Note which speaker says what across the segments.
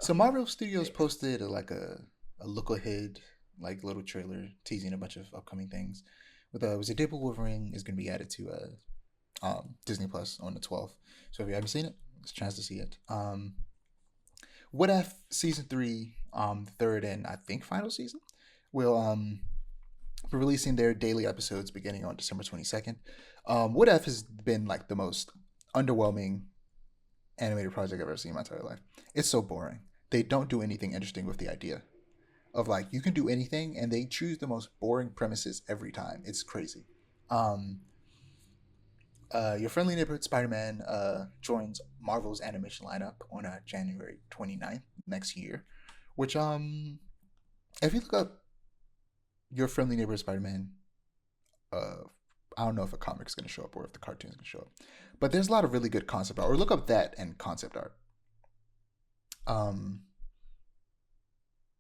Speaker 1: So Marvel Studios posted a look ahead like little trailer teasing a bunch of upcoming things. With was it Deadpool Wolverine is going to be added to Disney Plus on the 12th. So if you haven't seen it, it's a chance to see it. What If season 3, third and I think final season, will be releasing their daily episodes beginning on December 22nd. What If has been like the most underwhelming animated project I've ever seen in my entire life. It's so boring. They don't do anything interesting with the idea of like you can do anything, and they choose the most boring premises every time. It's crazy. Um, your friendly neighborhood Spider-Man joins Marvel's animation lineup on January 29th next year, which if you look up your friendly neighborhood Spider-Man, uh, I don't know if a comic's going to show up or if the cartoon's going to show up, but there's a lot of really good concept art. Or look up that and concept art. Um,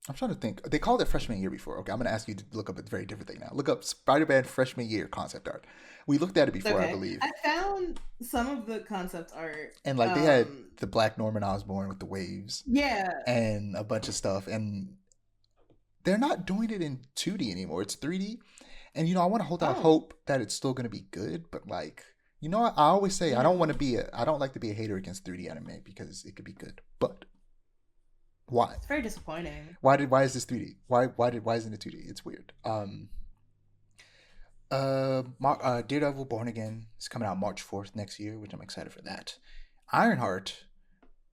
Speaker 1: I'm trying to think. They called it freshman year before. Okay, I'm going to ask you to look up a very different thing now. Look up Spider-Man freshman year concept art. We looked at it before, I
Speaker 2: Okay.
Speaker 1: believe.
Speaker 2: I found some of the concept art.
Speaker 1: And like they had the Black Norman Osborn with the waves
Speaker 2: Yeah.
Speaker 1: and a bunch of stuff. And they're not doing it in 2D anymore. It's 3D. And I want to hold out
Speaker 2: Oh.
Speaker 1: hope that it's still going to be good. But like, I always say I don't want to be I don't like to be a hater against 3D anime because it could be good. But why?
Speaker 2: It's very disappointing.
Speaker 1: Why is this 3D? Why isn't it 2D? It's weird. Daredevil Born Again is coming out March 4th next year, which I'm excited for that. Ironheart,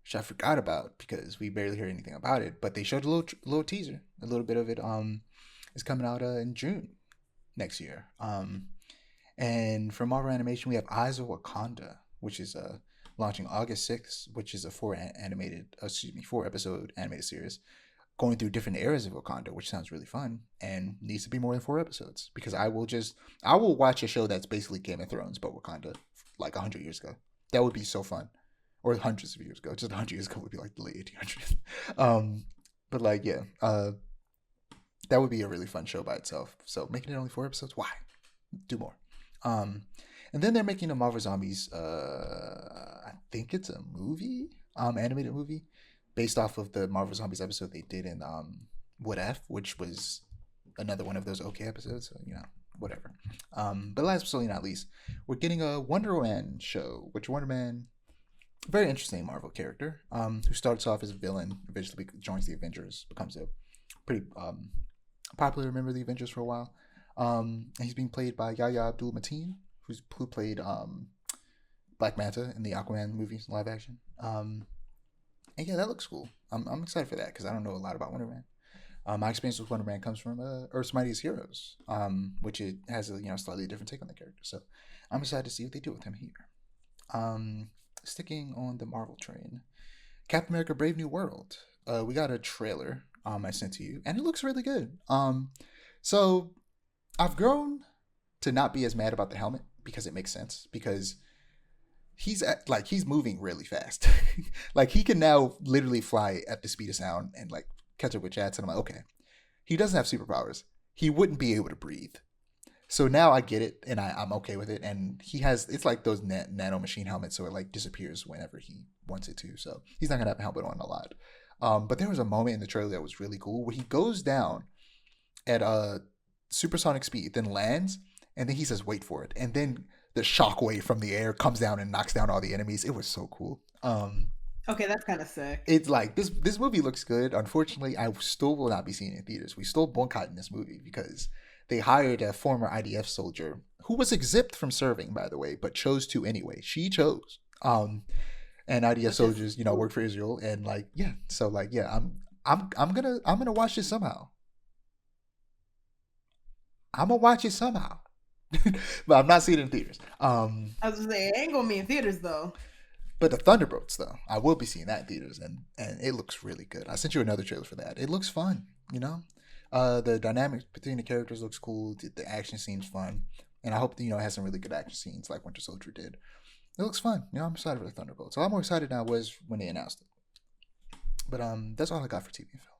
Speaker 1: which I forgot about because we barely heard anything about it, but they showed a little teaser. A little bit of it is coming out in June next year. And for Marvel Animation, we have Eyes of Wakanda, which is launching August 6th, which is a four episode animated series going through different eras of Wakanda, which sounds really fun and needs to be more than 4 episodes because I will watch a show that's basically Game of Thrones but Wakanda like 100 years ago. That would be so fun, or hundreds of years ago. Just 100 years ago would be like the late 1800s. But like that would be a really fun show by itself. So making it only 4 episodes, why? Do more. And then they're making a Marvel Zombies. I think it's a movie, animated movie based off of the Marvel Zombies episode they did in What If, which was another one of those okay episodes. So, whatever. But last but certainly not least, we're getting a Wonder Man show, which Wonder Man, very interesting Marvel character, who starts off as a villain, eventually joins the Avengers, becomes a pretty popular member of the Avengers for a while. He's being played by Yahya Abdul-Mateen, who played Black Manta in the Aquaman movies, live action. And yeah, that looks cool. I'm excited for that because I don't know a lot about Wonder Man. My experience with Wonder Man comes from Earth's Mightiest Heroes, which it has a slightly different take on the character. So I'm excited to see what they do with him here. Sticking on the Marvel train, Captain America: Brave New World. We got a trailer I sent to you, and it looks really good. So I've grown to not be as mad about the helmet because it makes sense because he's moving really fast. Like he can now literally fly at the speed of sound and like catch up with jets. And I'm like, okay, he doesn't have superpowers. He wouldn't be able to breathe. So now I get it and I'm okay with it. And it's like those nano machine helmets, so it like disappears whenever he wants it to. So he's not gonna have a helmet on a lot. But there was a moment in the trailer that was really cool where he goes down at supersonic speed, then lands, and then he says, "Wait for it," and then the shockwave from the air comes down and knocks down all the enemies. It was so cool.
Speaker 2: Okay, that's kind of sick.
Speaker 1: It's like this movie looks good. Unfortunately, I still will not be seeing it in theaters. We still boycotting this movie because they hired a former IDF soldier who was exempt from serving, by the way, but chose to anyway. She chose. And IDF soldiers, work for Israel, and like, yeah. So like, yeah, I'm gonna watch this somehow. I'm gonna watch it somehow. But I'm not seeing it in theaters.
Speaker 2: I was gonna say it ain't gonna be in theaters though.
Speaker 1: But the Thunderbolts, though, I will be seeing that in theaters, and it looks really good. I sent you another trailer for that. It looks fun, The dynamics between the characters looks cool. The action seems fun, and I hope it has some really good action scenes like Winter Soldier did. It looks fun. I'm excited for the Thunderbolts. A lot more excited now was when they announced it. But that's all I got for TV and film.